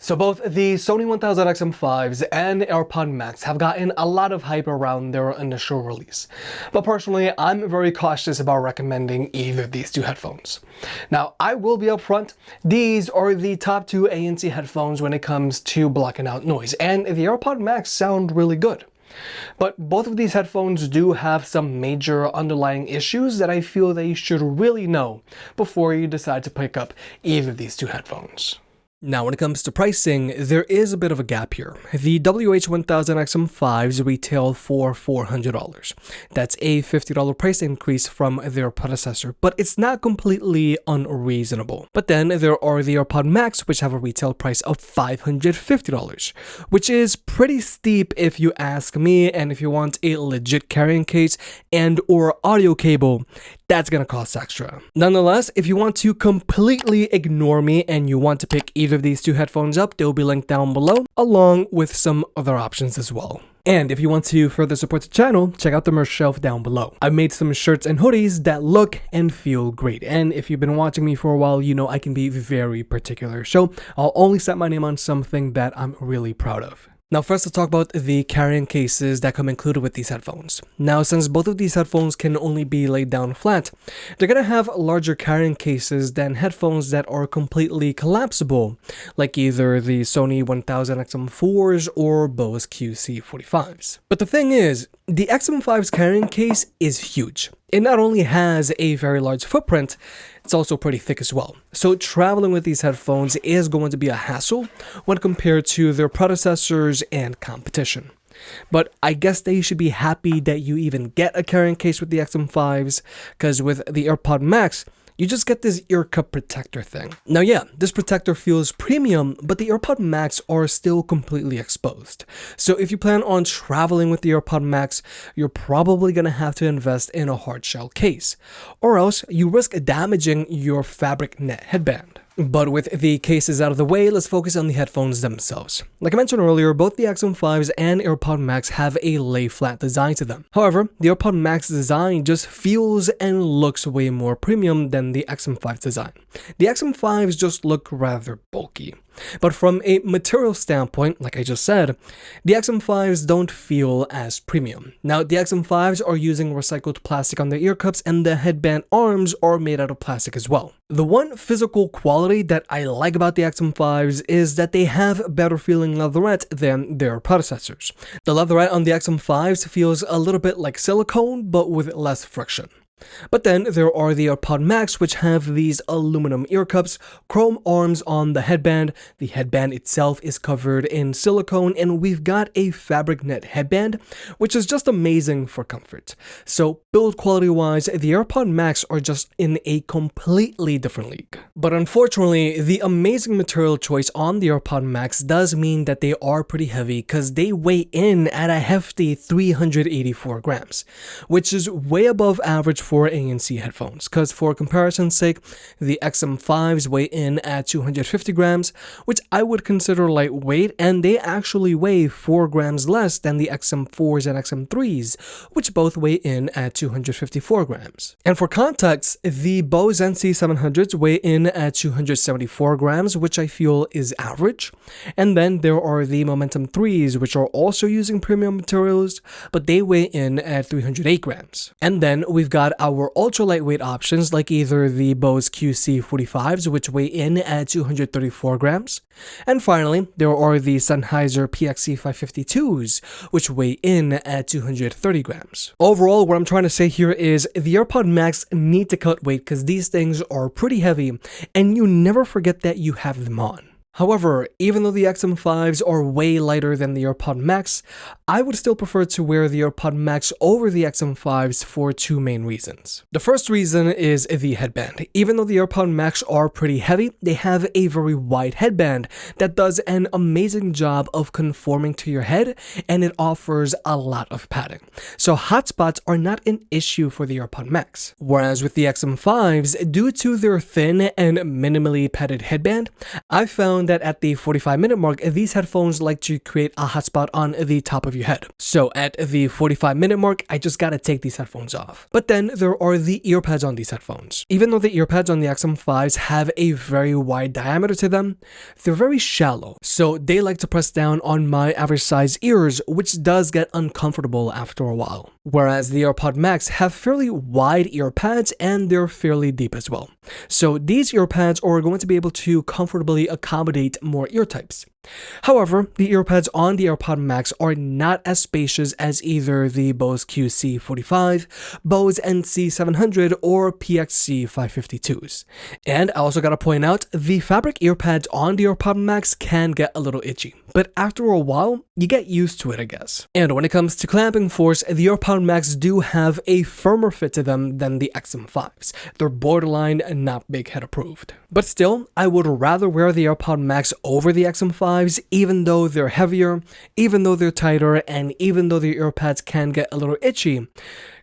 So both the Sony WH-1000XM5s and AirPods Max have gotten a lot of hype around their initial release. But personally, I'm very cautious about recommending either of these two headphones. Now, I will be upfront, these are the top two ANC headphones when it comes to blocking out noise, and the AirPods Max sound really good. But both of these headphones do have some major underlying issues that I feel that you should really know before you decide to pick up either of these two headphones. Now, when it comes to pricing, there is a bit of a gap here. The WH-1000XM5s retail for $400. That's a $50 price increase from their predecessor, but it's not completely unreasonable. But then there are the AirPods Max, which have a retail price of $550, which is pretty steep if you ask me, and if you want a legit carrying case and or audio cable, that's gonna cost extra. Nonetheless, if you want to completely ignore me and you want to pick either of these two headphones up, they'll be linked down below, along with some other options as well. And if you want to further support the channel, check out the merch shelf down below. I've made some shirts and hoodies that look and feel great. And if you've been watching me for a while, you know I can be very particular. So I'll only set my name on something that I'm really proud of. Now first, let's talk about the carrying cases that come included with these headphones. Now, since both of these headphones can only be laid down flat, they're gonna have larger carrying cases than headphones that are completely collapsible, like either the Sony WH-1000XM4s or Bose QC45s. But the thing is, the XM5's carrying case is huge. It not only has a very large footprint, it's also pretty thick as well. So traveling with these headphones is going to be a hassle when compared to their predecessors and competition. But I guess that you should be happy that you even get a carrying case with the XM5s, because with the AirPods Max, you just get this ear cup protector thing. Now yeah, this protector feels premium, but the AirPods Max are still completely exposed. So if you plan on traveling with the AirPods Max, you're probably gonna have to invest in a hard shell case, or else you risk damaging your fabric net headband. But with the cases out of the way, let's focus on the headphones themselves. Like I mentioned earlier, both the XM5s and AirPods Max have a lay flat design to them. However, the AirPods Max design just feels and looks way more premium than the XM5 design. The XM5s just look rather bulky. But from a material standpoint, like I just said, the XM5s don't feel as premium. Now, the XM5s are using recycled plastic on their ear cups, and the headband arms are made out of plastic as well. The one physical quality that I like about the XM5s is that they have better feeling leatherette than their predecessors. The leatherette on the XM5s feels a little bit like silicone, but with less friction. But then there are the AirPods Max, which have these aluminum ear cups, chrome arms on the headband itself is covered in silicone, and we've got a fabric net headband, which is just amazing for comfort. So build quality wise, the AirPods Max are just in a completely different league. But unfortunately, the amazing material choice on the AirPods Max does mean that they are pretty heavy, because they weigh in at a hefty 384 grams, which is way above average for ANC headphones, because for comparison's sake, the XM5s weigh in at 250 grams, which I would consider lightweight, and they actually weigh 4 grams less than the XM4s and XM3s, which both weigh in at 254 grams. And for context, the Bose NC700s weigh in at 274 grams, which I feel is average. And then there are the Momentum 3s, which are also using premium materials, but they weigh in at 308 grams. And then we've got our ultra lightweight options, like either the Bose QC45s, which weigh in at 234 grams. And finally, there are the Sennheiser PXC552s, which weigh in at 230 grams. Overall, what I'm trying to say here is the AirPods Max need to cut weight, because these things are pretty heavy, and you never forget that you have them on. However, even though the XM5s are way lighter than the AirPods Max, I would still prefer to wear the AirPods Max over the XM5s for two main reasons. The first reason is the headband. Even though the AirPods Max are pretty heavy, they have a very wide headband that does an amazing job of conforming to your head, and it offers a lot of padding. So hot spots are not an issue for the AirPods Max. Whereas with the XM5s, due to their thin and minimally padded headband, I found found that at the 45-minute mark, these headphones like to create a hotspot on the top of your head. So at the 45-minute mark, I just gotta take these headphones off. But then there are the ear pads on these headphones. Even though the ear pads on the XM5s have a very wide diameter to them, they're very shallow. So they like to press down on my average size ears, which does get uncomfortable after a while. Whereas the AirPods Max have fairly wide ear pads and they're fairly deep as well. So these ear pads are going to be able to comfortably accommodate more ear types. However, the earpads on the AirPods Max are not as spacious as either the Bose QC45, Bose NC700, or PXC 552s. And I also gotta point out, the fabric earpads on the AirPods Max can get a little itchy, but after a while, you get used to it, I guess. And when it comes to clamping force, the AirPods Max do have a firmer fit to them than the XM5s. They're borderline not big head approved. But still, I would rather wear the AirPods Max over the XM5s, even though they're heavier, even though they're tighter, and even though the earpads can get a little itchy,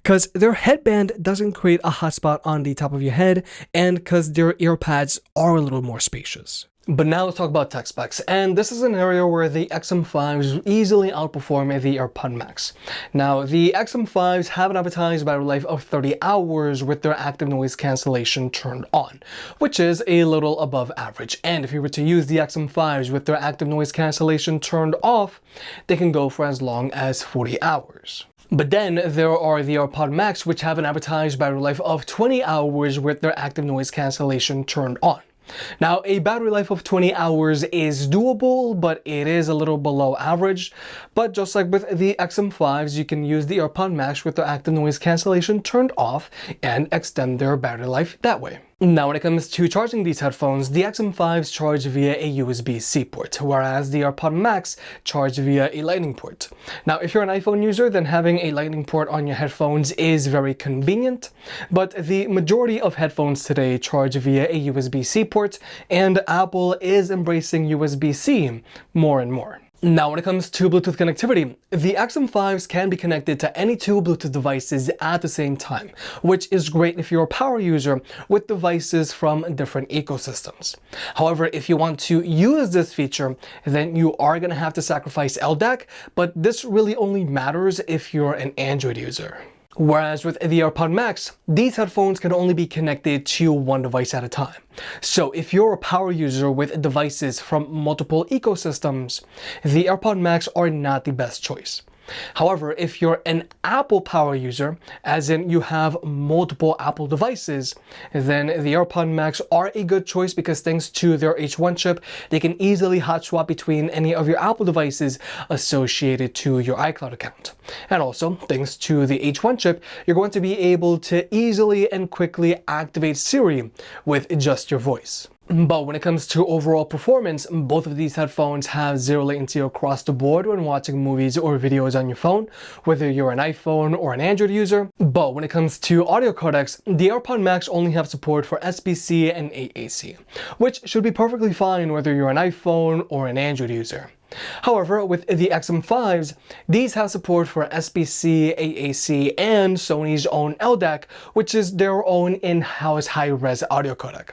because their headband doesn't create a hotspot on the top of your head, and because their earpads are a little more spacious. But now let's talk about tech specs, and this is an area where the XM5s easily outperform the AirPods Max. Now, the XM5s have an advertised battery life of 30 hours with their active noise cancellation turned on, which is a little above average. And if you were to use the XM5s with their active noise cancellation turned off, they can go for as long as 40 hours. But then there are the AirPods Max, which have an advertised battery life of 20 hours with their active noise cancellation turned on. Now, a battery life of 20 hours is doable, but it is a little below average. But just like with the XM5s, you can use the AirPods Max with the active noise cancellation turned off and extend their battery life that way. Now, when it comes to charging these headphones, the XM5s charge via a USB-C port, whereas the AirPods Max charge via a Lightning port. Now, if you're an iPhone user, then having a Lightning port on your headphones is very convenient, but the majority of headphones today charge via a USB-C port, and Apple is embracing USB-C more and more. Now, when it comes to Bluetooth connectivity, the XM5s can be connected to any two Bluetooth devices at the same time, which is great if you're a power user with devices from different ecosystems. However, if you want to use this feature, then you are going to have to sacrifice LDAC, but this really only matters if you're an Android user. Whereas with the AirPods Max, these headphones can only be connected to one device at a time. So if you're a power user with devices from multiple ecosystems, the AirPods Max are not the best choice. However, if you're an Apple power user, as in you have multiple Apple devices, then the AirPods Max are a good choice because thanks to their H1 chip, they can easily hot swap between any of your Apple devices associated to your iCloud account. And also, thanks to the H1 chip, you're going to be able to easily and quickly activate Siri with just your voice. But when it comes to overall performance, both of these headphones have zero latency across the board when watching movies or videos on your phone, whether you're an iPhone or an Android user. But when it comes to audio codecs, the AirPods Max only have support for SBC and ANC, which should be perfectly fine whether you're an iPhone or an Android user. However, with the XM5s, these have support for SBC, AAC, and Sony's own LDAC, which is their own in-house high-res audio codec.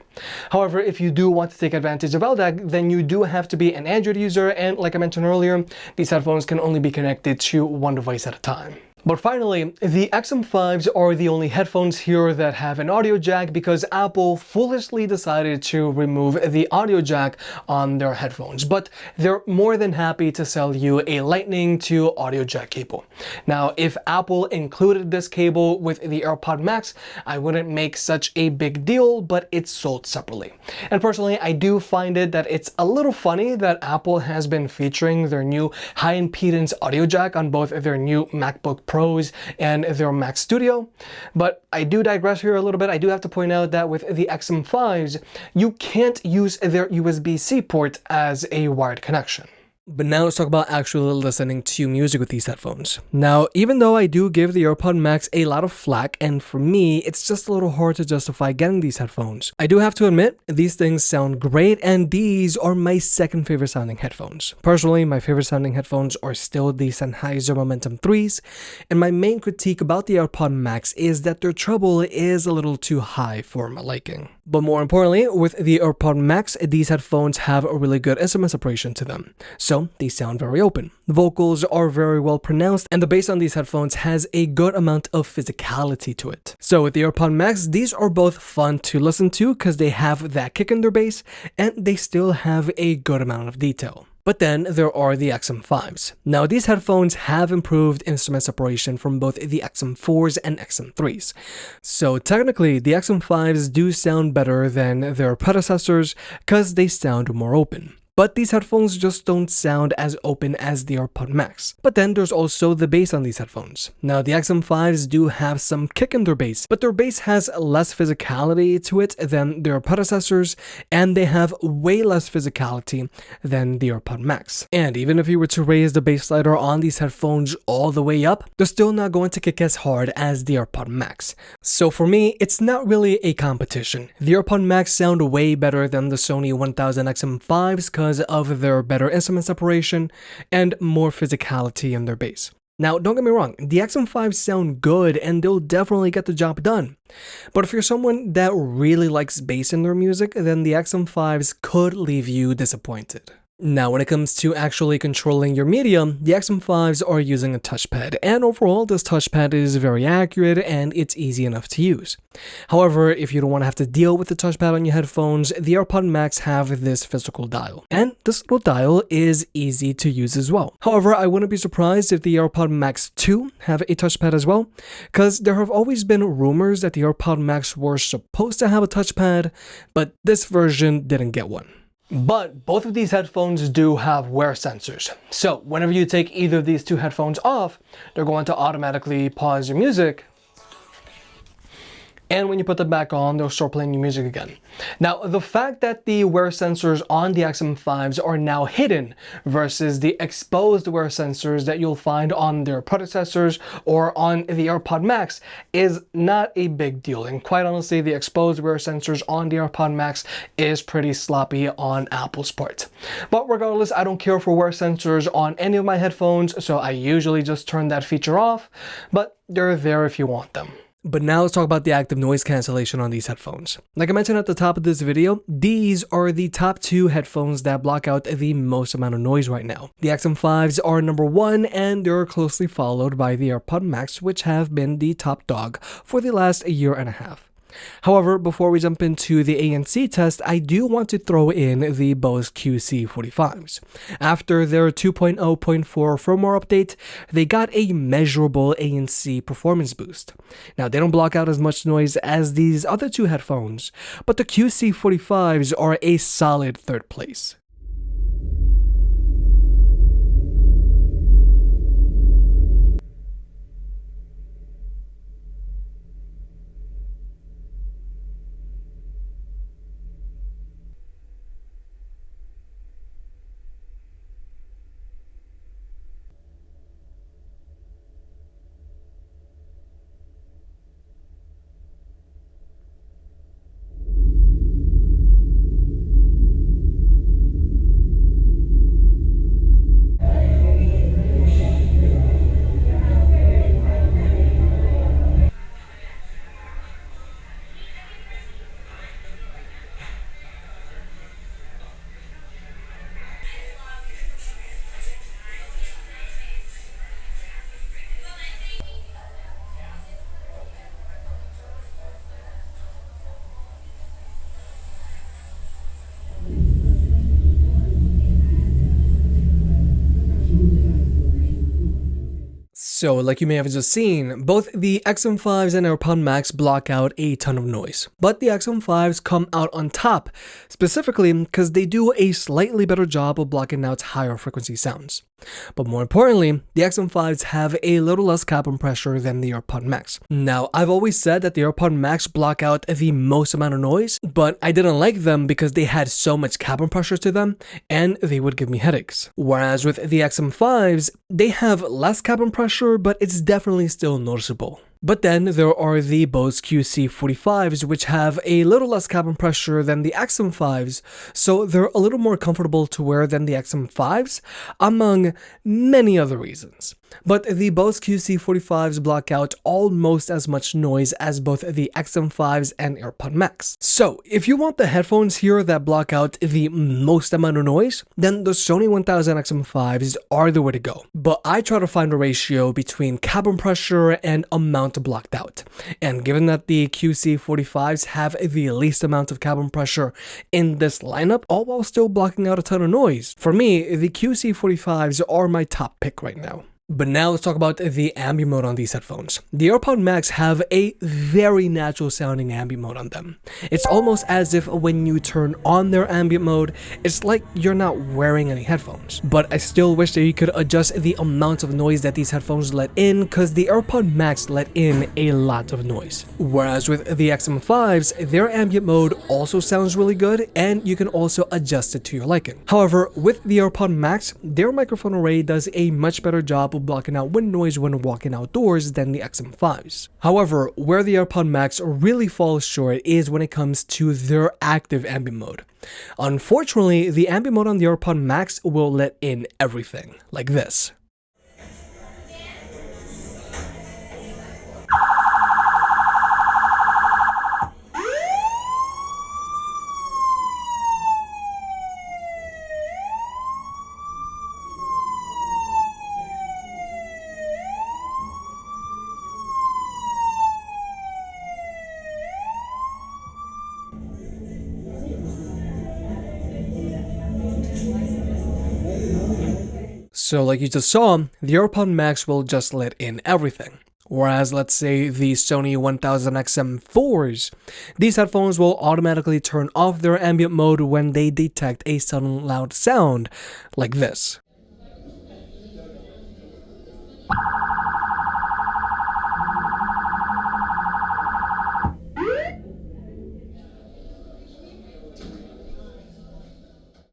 However, if you do want to take advantage of LDAC, then you do have to be an Android user, and like I mentioned earlier, these headphones can only be connected to one device at a time. But finally, the XM5s are the only headphones here that have an audio jack because Apple foolishly decided to remove the audio jack on their headphones. But they're more than happy to sell you a Lightning to audio jack cable. Now, if Apple included this cable with the AirPods Max, I wouldn't make such a big deal, but it's sold separately. And personally, I do find it that it's a little funny that Apple has been featuring their new high impedance audio jack on both their new MacBook Pros and their Mac Studio. But I do digress here a little bit. I do have to point out that with the XM5s, you can't use their USB-C port as a wired connection. But now let's talk about actually listening to music with these headphones. Now, even though I do give the AirPods Max a lot of flack, and for me, it's just a little hard to justify getting these headphones, I do have to admit, these things sound great, and these are my second favorite sounding headphones. Personally, my favorite sounding headphones are still the Sennheiser Momentum 3s, and my main critique about the AirPods Max is that their treble is a little too high for my liking. But more importantly, with the AirPods Max, these headphones have a really good instrument separation to them, so they sound very open. The vocals are very well pronounced, and the bass on these headphones has a good amount of physicality to it. So with the AirPods Max, these are both fun to listen to because they have that kick in their bass, and they still have a good amount of detail. But then there are the XM5s. Now these headphones have improved instrument separation from both the XM4s and XM3s. So technically the XM5s do sound better than their predecessors because they sound more open. But these headphones just don't sound as open as the AirPods Max. But then there's also the bass on these headphones. Now the XM5s do have some kick in their bass, but their bass has less physicality to it than their predecessors, and they have way less physicality than the AirPods Max. And even if you were to raise the bass slider on these headphones all the way up, they're still not going to kick as hard as the AirPods Max. So for me, it's not really a competition. The AirPods Max sound way better than the Sony WH-1000XM5s because of their better instrument separation and more physicality in their bass. Now, don't get me wrong, the XM5s sound good and they'll definitely get the job done. But if you're someone that really likes bass in their music, then the XM5s could leave you disappointed. Now, when it comes to actually controlling your media, the XM5s are using a touchpad, and overall this touchpad is very accurate and it's easy enough to use. However, if you don't want to have to deal with the touchpad on your headphones, the AirPods Max have this physical dial, and this little dial is easy to use as well. However, I wouldn't be surprised if the AirPods Max 2 have a touchpad as well, because there have always been rumors that the AirPods Max were supposed to have a touchpad, but this version didn't get one. But both of these headphones do have wear sensors. So whenever you take either of these two headphones off, they're going to automatically pause your music. And when you put them back on, they'll start playing your music again. Now, the fact that the wear sensors on the XM5s are now hidden versus the exposed wear sensors that you'll find on their predecessors or on the AirPods Max is not a big deal. And quite honestly, the exposed wear sensors on the AirPods Max is pretty sloppy on Apple's part. But regardless, I don't care for wear sensors on any of my headphones, so I usually just turn that feature off, but they're there if you want them. But now let's talk about the active noise cancellation on these headphones. Like I mentioned at the top of this video, these are the top two headphones that block out the most amount of noise right now. The XM5s are number one, and they're closely followed by the AirPods Max, which have been the top dog for the last year and a half. However, before we jump into the ANC test, I do want to throw in the Bose QC45s. After their 2.0.4 firmware update, they got a measurable ANC performance boost. Now, they don't block out as much noise as these other two headphones, but the QC45s are a solid third place. So, like you may have just seen, both the XM5s and AirPods Max block out a ton of noise. But the XM5s come out on top, specifically because they do a slightly better job of blocking out higher frequency sounds. But more importantly, the XM5s have a little less cabin pressure than the AirPods Max. Now, I've always said that the AirPods Max block out the most amount of noise, but I didn't like them because they had so much cabin pressure to them, and they would give me headaches. Whereas with the XM5s, they have less cabin pressure, but it's definitely still noticeable. But then there are the Bose QC45s, which have a little less cabin pressure than the XM5s, so they're a little more comfortable to wear than the XM5s, among many other reasons. But the Bose QC45s block out almost as much noise as both the XM5s and AirPods Max. So if you want the headphones here that block out the most amount of noise, then the Sony WH-1000XM5s are the way to go. But I try to find a ratio between cabin pressure and amount blocked out. And given that the QC45s have the least amount of cabin pressure in this lineup, all while still blocking out a ton of noise, for me, the QC45s are my top pick right now. But now let's talk about the ambient mode on these headphones. The AirPods Max have a very natural sounding ambient mode on them. It's almost as if when you turn on their ambient mode, it's like you're not wearing any headphones. But I still wish that you could adjust the amount of noise that these headphones let in, because the AirPods Max let in a lot of noise. Whereas with the XM5s, their ambient mode also sounds really good, and you can also adjust it to your liking. However, with the AirPods Max, their microphone array does a much better job of blocking out wind noise when walking outdoors than the XM5s. However, where the AirPods Max really falls short is when it comes to their active ambient mode. Unfortunately, the ambient mode on the AirPods Max will let in everything, like this. So like you just saw, the AirPods Max will just let in everything. Whereas let's say the Sony WH-1000XM4s, these headphones will automatically turn off their ambient mode when they detect a sudden loud sound, like this.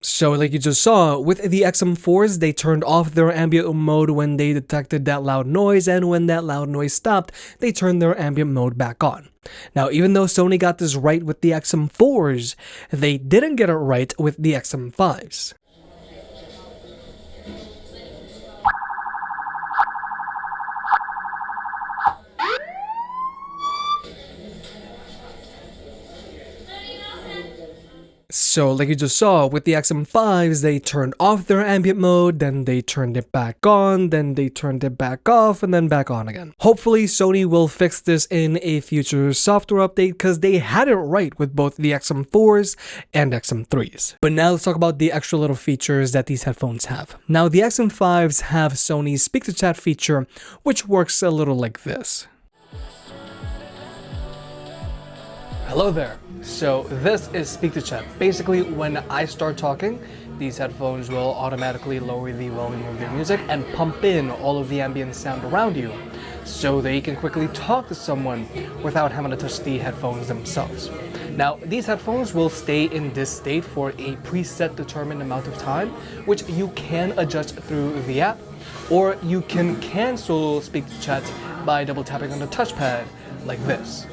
So like you just saw, with the XM4s, they turned off their ambient mode when they detected that loud noise, and when that loud noise stopped, they turned their ambient mode back on. Now, even though Sony got this right with the XM4s, they didn't get it right with the XM5s. So like you just saw, with the XM5s, they turned off their ambient mode, then they turned it back on, then they turned it back off, and then back on again. Hopefully Sony will fix this in a future software update, because they had it right with both the XM4s and XM3s. But now let's talk about the extra little features that these headphones have. Now the XM5s have Sony's speak to chat feature, which works a little like this. Hello there. So this is speak to chat. Basically, when I start talking, these headphones will automatically lower the volume of their music and pump in all of the ambient sound around you, so that you can quickly talk to someone without having to touch the headphones themselves. Now, these headphones will stay in this state for a preset determined amount of time, which you can adjust through the app, or you can cancel speak to chat by double tapping on the touchpad, like this.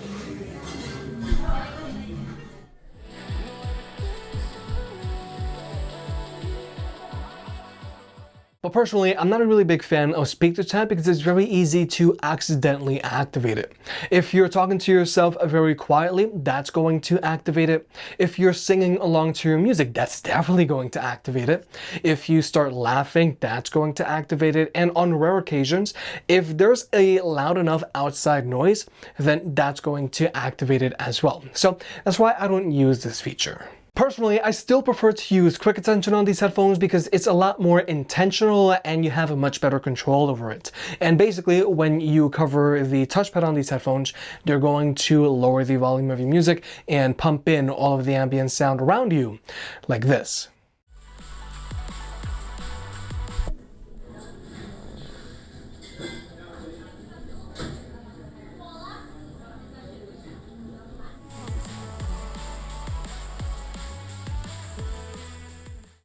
But personally, I'm not a really big fan of speak to chat because it's very easy to accidentally activate it. If you're talking to yourself very quietly, that's going to activate it. If you're singing along to your music, that's definitely going to activate it. If you start laughing, that's going to activate it. And on rare occasions, if there's a loud enough outside noise, then that's going to activate it as well. So that's why I don't use this feature. Personally, I still prefer to use quick attention on these headphones because it's a lot more intentional and you have a much better control over it. And basically, when you cover the touchpad on these headphones, they're going to lower the volume of your music and pump in all of the ambient sound around you, like this.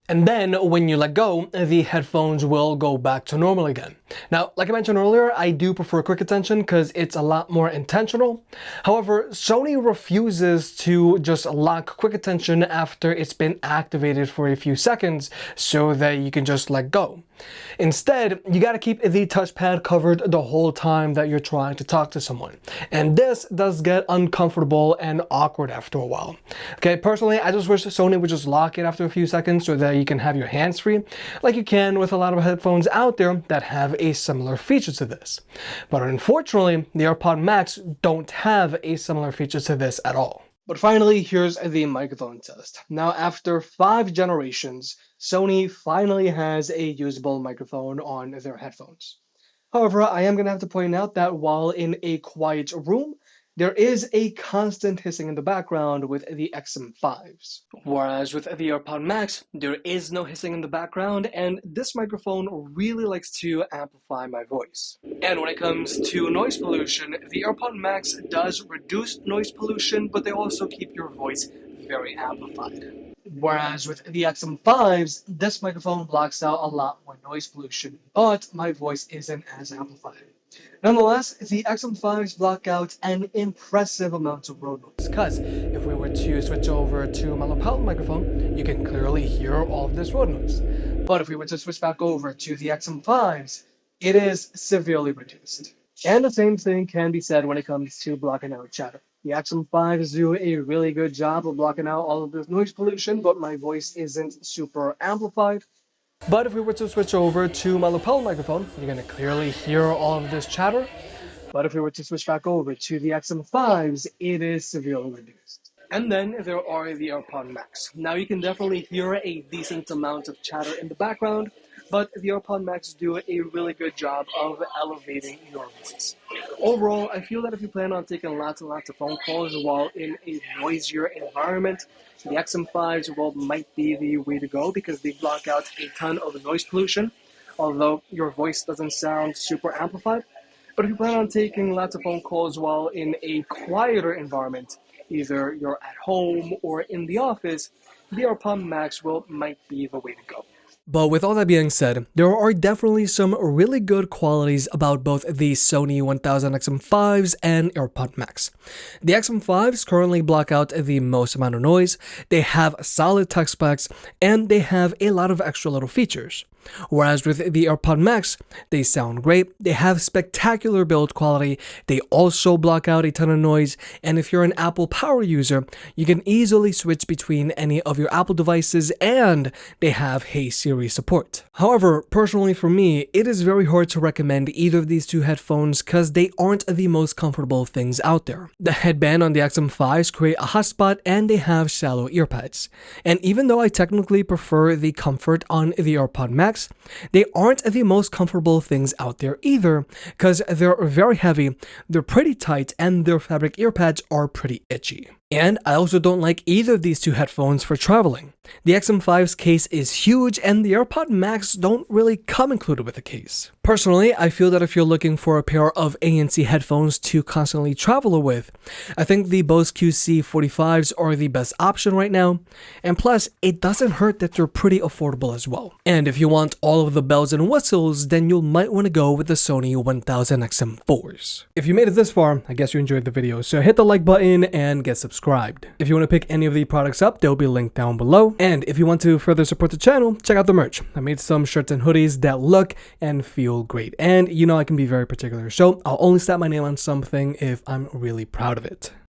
And then when you let go, the headphones will go back to normal again. Now, like I mentioned earlier, I do prefer quick attention because it's a lot more intentional. However, Sony refuses to just lock quick attention after it's been activated for a few seconds so that you can just let go. Instead, you gotta keep the touchpad covered the whole time that you're trying to talk to someone. And this does get uncomfortable and awkward after a while. Okay, personally, I just wish Sony would just lock it after a few seconds so that you can have your hands free, like you can with a lot of headphones out there that have a similar feature to this. But unfortunately, the AirPods Max don't have a similar feature to this at all. But finally, here's the microphone test. Now, after 5 generations, Sony finally has a usable microphone on their headphones. However, I am going to have to point out that while in a quiet room, there is a constant hissing in the background with the XM5s. Whereas with the AirPods Max, there is no hissing in the background, and this microphone really likes to amplify my voice. And when it comes to noise pollution, the AirPods Max does reduce noise pollution, but they also keep your voice very amplified. Whereas with the XM5s, this microphone blocks out a lot more noise pollution, but my voice isn't as amplified. Nonetheless, the XM5s block out an impressive amount of road noise. Because if we were to switch over to my lapel microphone, you can clearly hear all of this road noise. But if we were to switch back over to the XM5s, it is severely reduced. And the same thing can be said when it comes to blocking out chatter. The XM5s do a really good job of blocking out all of this noise pollution, but my voice isn't super amplified. But if we were to switch over to my lapel microphone, you're going to clearly hear all of this chatter. But if we were to switch back over to the XM5s, it is severely reduced. And then there are the AirPods Max. Now you can definitely hear a decent amount of chatter in the background, but the AirPods Max do a really good job of elevating your voice. Overall, I feel that if you plan on taking lots and lots of phone calls while in a noisier environment, the XM5s might be the way to go because they block out a ton of noise pollution, although your voice doesn't sound super amplified. But if you plan on taking lots of phone calls while in a quieter environment, either you're at home or in the office, the AirPods Max might be the way to go. But with all that being said, there are definitely some really good qualities about both the Sony WH-1000XM5s and AirPods Max. The XM5s currently block out the most amount of noise, they have solid tech specs, and they have a lot of extra little features. Whereas with the AirPods Max, they sound great, they have spectacular build quality, they also block out a ton of noise, and if you're an Apple Power user, you can easily switch between any of your Apple devices, and they have Hey Siri support. However, personally for me, it is very hard to recommend either of these two headphones because they aren't the most comfortable things out there. The headband on the XM5s create a hotspot, and they have shallow ear pads. And even though I technically prefer the comfort on the AirPods Max, they aren't the most comfortable things out there either because they're very heavy, they're pretty tight, and their fabric ear pads are pretty itchy. And I also don't like either of these two headphones for traveling. The XM5's case is huge, and the AirPods Max don't really come included with a case. Personally, I feel that if you're looking for a pair of ANC headphones to constantly travel with, I think the Bose QC45s are the best option right now, and plus, it doesn't hurt that they're pretty affordable as well. And if you want all of the bells and whistles, then you might want to go with the Sony WH-1000XM4s. If you made it this far, I guess you enjoyed the video, so hit the like button and get subscribed. If you want to pick any of the products up, they'll be linked down below. And if you want to further support the channel, check out the merch. I made some shirts and hoodies that look and feel great. And you know I can be very particular, so I'll only slap my name on something if I'm really proud of it.